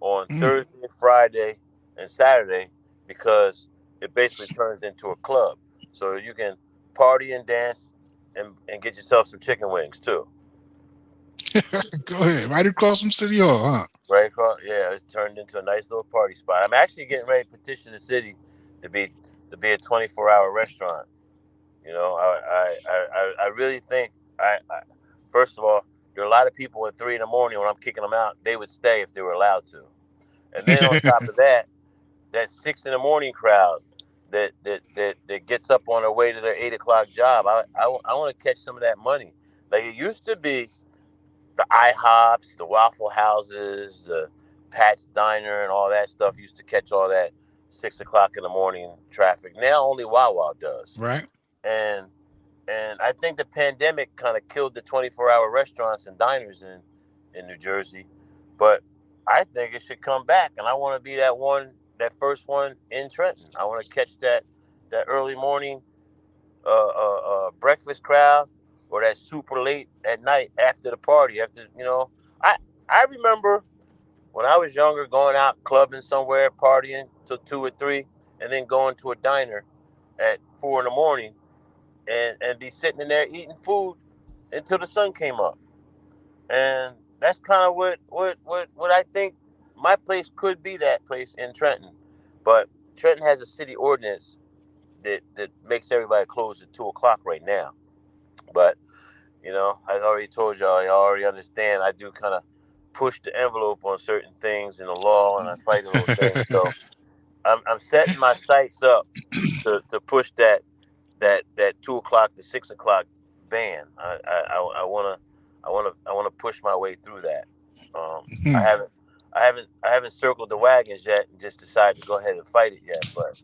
on mm. Thursday, Friday, and Saturday because it basically turns into a club. So you can party and dance and get yourself some chicken wings too. Go ahead. Right across from City Hall, huh? Right across, yeah, it's turned into a nice little party spot. I'm actually getting ready to petition the city to be to be a 24-hour restaurant. I really think first of all, there are a lot of people at 3 in the morning when I'm kicking them out. They would stay if they were allowed to. And then on top of that, that 6 in the morning crowd that gets up on their way to their 8 o'clock job. I want to catch some of that money. Like it used to be, the IHOPs, the Waffle Houses, the Pat's Diner, and all that stuff used to catch all that 6 o'clock in the morning traffic. Now only Wawa does, Right. and I think the pandemic kind of killed the 24-hour restaurants and diners in New Jersey, but I think it should come back, and I want to be that first one in Trenton. I want to catch that early morning breakfast crowd, or that super late at night after the party. I I remember when I was younger going out clubbing somewhere, partying till 2 or 3, and then going to a diner at 4 in the morning and be sitting in there eating food until the sun came up. And that's kind of what I think my place could be, that place in Trenton. But Trenton has a city ordinance that makes everybody close at 2 o'clock right now. But I already told y'all, y'all already understand. I do kind of push the envelope on certain things in the law, and I fight on those things. So I'm setting my sights up to push that 2 o'clock to 6 o'clock ban. I wanna push my way through that. I haven't circled the wagons yet and just decided to go ahead and fight it yet. But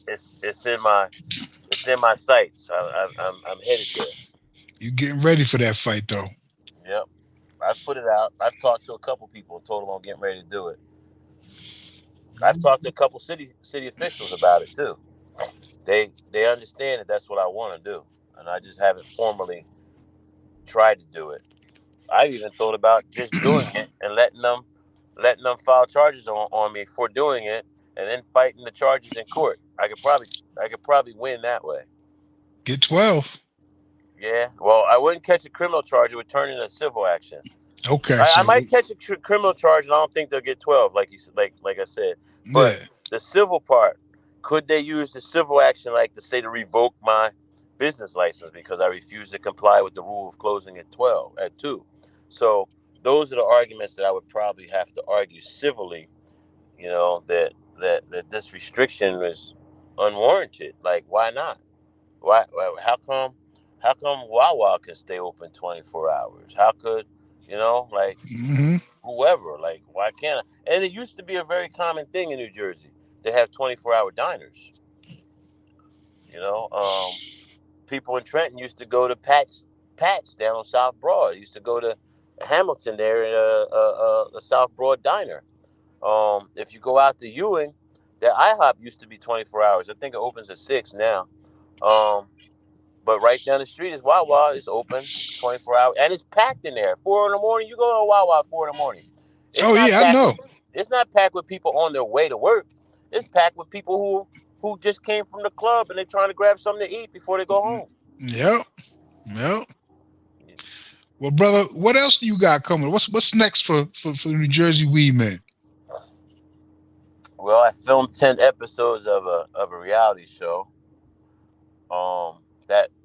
it's in my sights. I'm headed there. You getting ready for that fight though? Yep. I've put it out. I've talked to a couple people and told them I'm getting ready to do it. I've talked to a couple city officials about it too. They understand that that's what I want to do, and I just haven't formally tried to do it. I've even thought about just doing it and letting them file charges on me for doing it, and then fighting the charges in court. I could probably win that way. Get 12. Yeah. Well, I wouldn't catch a criminal charge. It would turn into a civil action. Okay, I so might catch a criminal charge, and I don't think they'll get 12, like you like I said. yeah, But the civil part, could they use the civil action, like to say, to revoke my business license because I refuse to comply with the rule of closing at 2? So those are the arguments that I would probably have to argue civilly. That this restriction is unwarranted. Like, why not? Why? How come Wawa can stay open 24 hours? How could like hmm whoever? Like, why can't I? And it used to be a very common thing in New Jersey. They have 24-hour diners. You know, people in Trenton used to go to Pat's down on South Broad. Used to go to Hamilton there in a South Broad diner. If you go out to Ewing, that IHOP used to be 24 hours. I think it opens at 6 now. Um, but right down the street is Wawa. It's open 24 hours, and it's packed in there. 4 in the morning, you go to Wawa at 4 in the morning. It's Oh not yeah, I packed. know. It's not packed with people on their way to work. It's packed with people who just came from the club and they're trying to grab something to eat before they go home. Yep, yep. Well, brother, what else do you got coming? What's next for the New Jersey Weed Man? Well, I filmed 10 episodes of a reality show.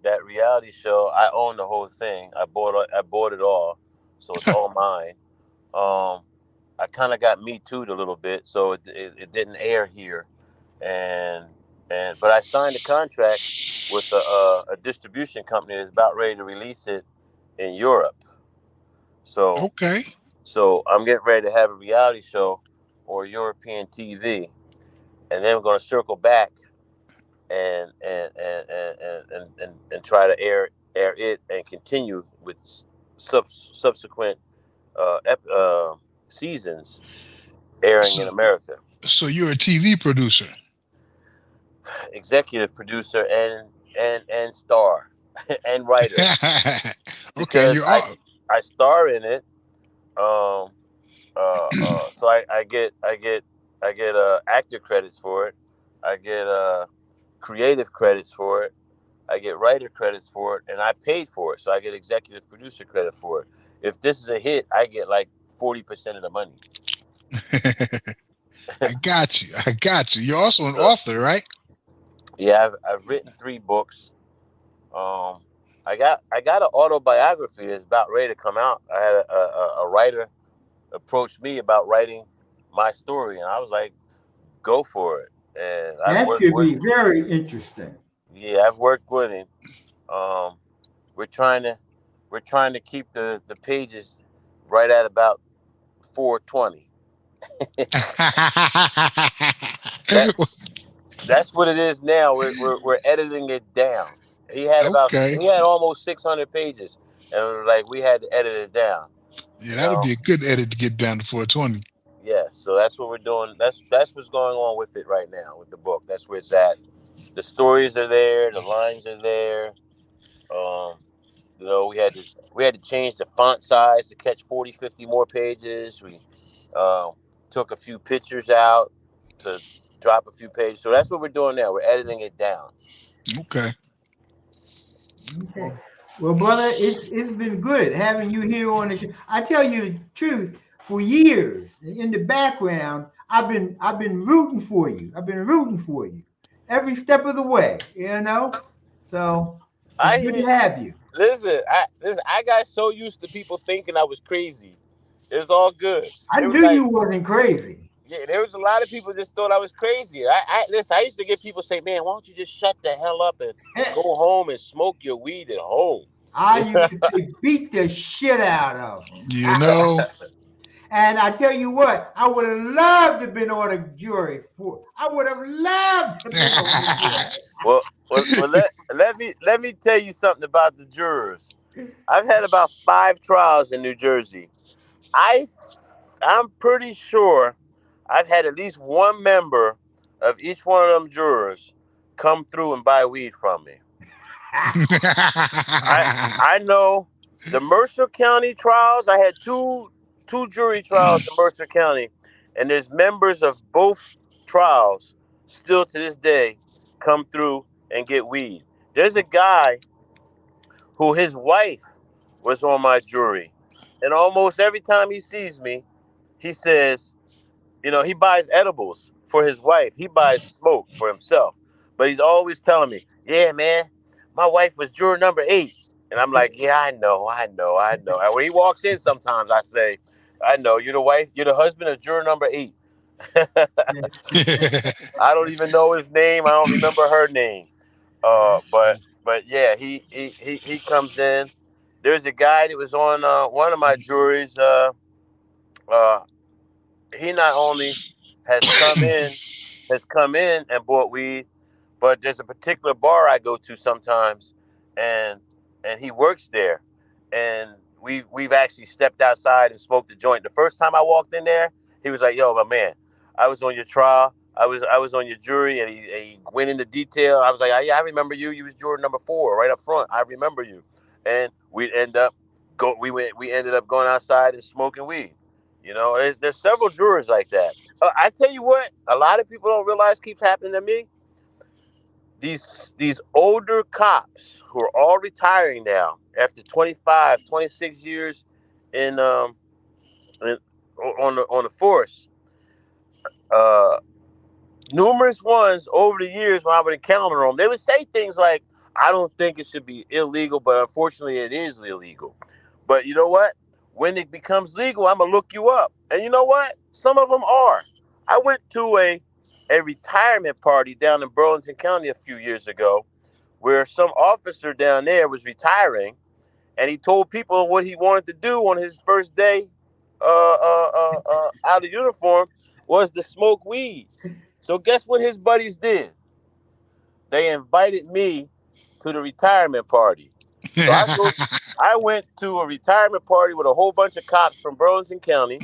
That reality show, I own the whole thing. I bought it all, so it's all mine. Um, I kind of got me too'd a little bit, so it didn't air here, and but I signed a contract with a distribution company that's about ready to release it in Europe. So Okay. so I'm getting ready to have a reality show or European TV, and then we're going to circle back and try to air it and continue with subsequent seasons airing So, in America. so you're a TV producer. Executive producer and star and writer, Okay, because you're I all. I star in it. Um, so I get actor credits for it. I get creative credits for it. I get writer credits for it, and I paid for it, so I get executive producer credit for it. If this is a hit, I get like 40% of the money. I got you. I got you. You're also an So author, right? yeah, I've written 3 books. Um, I got an autobiography that's about ready to come out. I had a writer approach me about writing my story, and I was like, go for it. And I've That worked should with be very interesting. yeah, I've worked with him. Um, we're trying to keep the pages right at about 420. That that's what it is now. We're editing it down. Okay. He had almost 600 pages, and like we had to edit it down. Yeah, You that'll know, be a good edit to get down to 420. yeah. So that's what we're doing. That's what's going on with it right now with the book. That's where it's at. The stories are there. The lines are there. Um, we had to change the font size to catch 40, 50 more pages. We um, took a few pictures out to drop a few pages. So that's what we're doing now. We're editing it down. Okay. Okay. Well, brother, it's been good having you here on the show. I tell you the truth, for years in the background, I've been rooting for you. I've been rooting for you every step of the way. So it's I good hear. to have you. Listen. I got so used to people thinking I was crazy. It's all good. I It was knew like, you wasn't crazy. yeah, there was a lot of people just thought I was crazy. Listen. I used to get people say, "Man, why don't you just shut the hell up and go home and smoke your weed at home?" I used to say beat the shit out of them. You know, And I tell you what, I would have loved to have been on a jury for. I would have loved to have been on the Let me tell you something about the jurors. jury. I've had about 5 trials in New Jersey. I I'm pretty sure I've had at least one member of each one of them jurors come through and buy weed from me. I I know the Mercer County trials. I had two jury trials in Mercer County, and there's members of both trials still to this day come through and get weed. There's a guy who his wife was on my jury, and almost every time he sees me, he says, he buys edibles for his wife. He buys smoke for himself. But he's always telling me, "Yeah, man, my wife was juror number 8." And I'm like, "Yeah, I know. And when he walks in, sometimes I say, "I know, you're the wife, you're the husband of juror number 8." I don't even know his name. I don't remember her name. But yeah, he comes in. There's a guy that was on one of my juries. Uh, he not only has come in and bought weed, but there's a particular bar I go to sometimes, and he works there, and we've actually stepped outside and smoked a joint. The first time I walked in there, he was like, "Yo, my man, I was on your trial. I was on your jury," and he went into detail. I was like, "Yeah, I remember you. You was juror number 4, right up front. I remember you." And we ended up going outside and smoking weed. There's several jurors like that. I tell you what, a lot of people don't realize keeps happening to me. These older cops who are all retiring now after 25, 26 years in in, on the force. Uh, Numerous ones over the years when I would encounter them, they would say things like, "I don't think it should be illegal, but unfortunately it is illegal." But you know what? When it becomes legal, I'm gonna look you up. And you know what? Some of them are. I went to a retirement party down in Burlington County a few years ago, where some officer down there was retiring, and he told people what he wanted to do on his first day out of uniform was to smoke weed. So guess what his buddies did? They invited me to the retirement party. So I went to a retirement party with a whole bunch of cops from Burlington County.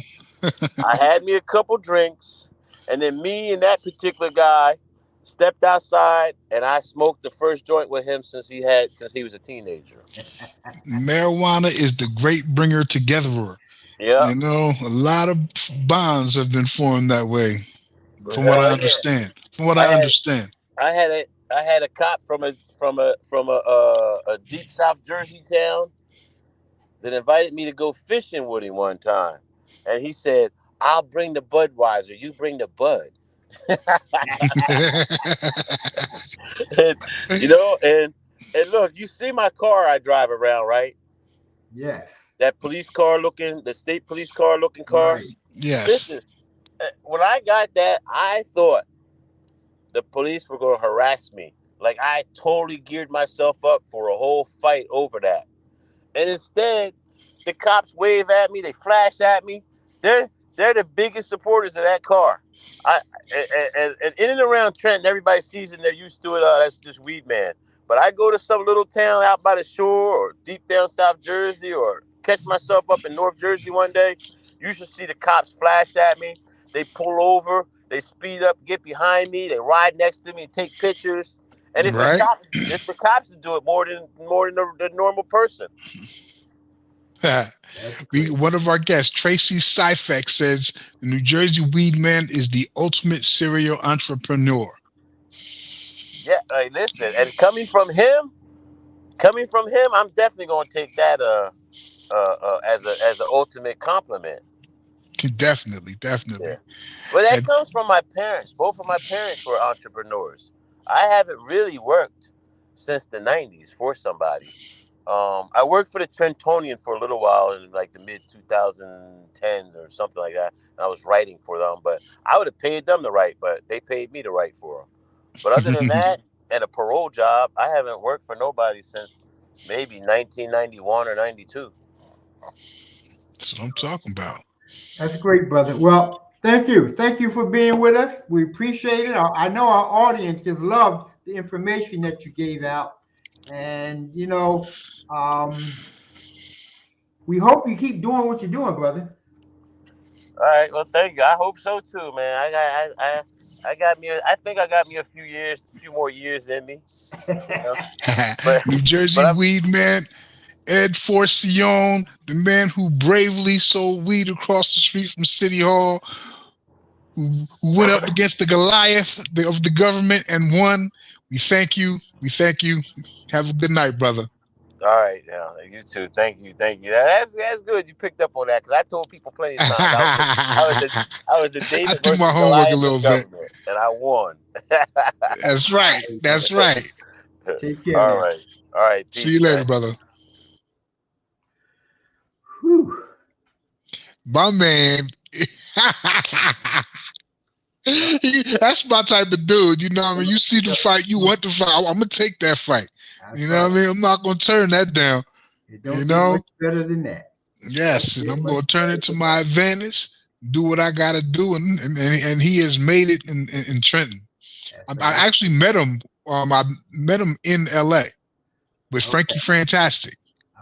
I had me a couple drinks, and then me and that particular guy stepped outside, and I smoked the first joint with him since he was a teenager. Marijuana is the great bringer togetherer. Yeah, A lot of bonds have been formed that way, from what I hell yeah. understand. From what I I had understand. I had a cop from a deep South Jersey town that invited me to go fishing with him one time, and he said, "I'll bring the Budweiser. You bring the Bud." and, and look, you see my car I drive around, right? Yes. That police car looking, the state police car looking car. Right. Yes. Listen, when I got that, I thought the police were going to harass me. Like I totally geared myself up for a whole fight over that. And instead, the cops wave at me, they flash at me. They're the biggest supporters of that car. I and in and around Trenton, everybody sees it and they're used to it. That's just Weed Man. But I go to some little town out by the shore or deep down South Jersey or catch myself up in North Jersey one day. You should see the cops flash at me. They pull over, they speed up, get behind me, they ride next to me, take pictures. And Right? it's the cops that do it more than the normal person. That's great. One of our guests, Tracy Syphex, says the New Jersey Weed Man is the ultimate serial entrepreneur. Yeah, listen, and coming from him, Coming from him, I'm definitely gonna take that as an ultimate compliment. Definitely, Yeah. definitely. But that And comes from my parents. Both of my parents were entrepreneurs. I haven't really worked since the '90s for somebody. I worked for the Trentonian for a little while in like the mid 2010s or something like that. And I was writing for them, but I would have paid them to write, but they paid me to write for them. But other than that, and a parole job, I haven't worked for nobody since maybe 1991 or 92. that's what I'm talking about. That's great, brother. Well, thank you. Thank you for being with us. We appreciate it. I know our audience just loved the information that you gave out. And, we hope you keep doing what you're doing, brother. All right, well, thank you. I hope so too, man. I got me. I think I got me a few more years in me. You know, but New Jersey but I'm weed man, Ed Forcione, the man who bravely sold weed across the street from City Hall, who went up against the Goliath of the government and won. We thank you. We thank you. Have a good night, brother. all right. Yeah, you too. Thank you. Thank you. That's good. You picked up on that because I told people plenty of times I was the I David do my versus homework a Goliath of little bit. government, and I won. That's right. That's right. Take care All now. right. All right. See you Peace, later, man. brother. Whew. My man. That's my type of dude. You know what I mean? You see the fight, you want the fight. I'm going to take that fight. That's You know what I right. mean? I'm not going to turn that down. It don't You get know? much better than that. Yes, and Don't I'm get going to much turn better it to than my that. advantage, do what I got to do, and he has made it in Trenton. That's I right. actually met him. I met him in L.A. with Frankie Fantastic.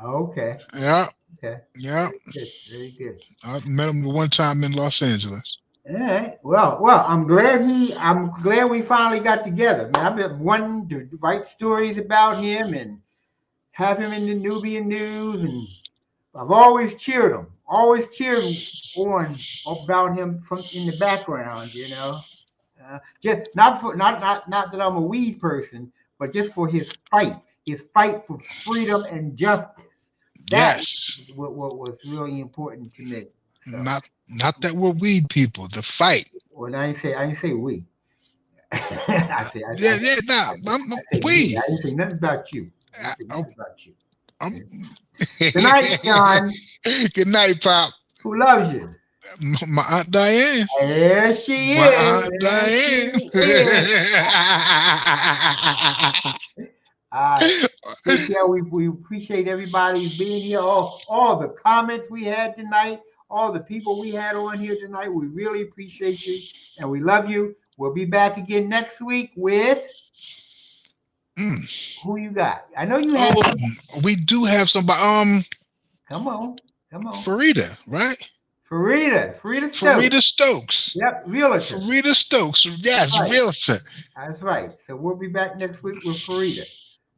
Okay. Yeah, Okay. yeah. Good. Very good. I met him the one time in Los Angeles. All right. Well, I'm glad we finally got together. Man, I've been wanting to write stories about him and have him in the Nubian News, and I've always cheered on about him from in the background. Just not that I'm a weed person, but just for his fight for freedom and justice. That Yes, what was really important to me. So, not that we're weed people. The fight. when I didn't say we. I say Yeah, yeah. Nah, I say me. weed. I didn't say nothing about you. I didn't say I, nothing about you. I'm, Good night, John. Good night, Pop. Who loves you? My Aunt Diane. There she My is. Aunt There Diane. she is. All right. Take care. We appreciate everybody being here. All the comments we had tonight, all the people we had on here tonight. We really appreciate you and we love you. We'll be back again next week with who you got. I know you had. We do have somebody. Come on. Farida, right? Farida Stokes. Farida Stokes. Yep, realtor. Farida Stokes. Yes, Right. realtor. That's right. So we'll be back next week with Farida.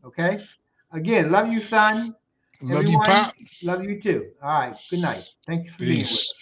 Okay. Again, love you, son. Love you, Pop. Love you too. All right. Good night. Thanks for being with us. Peace.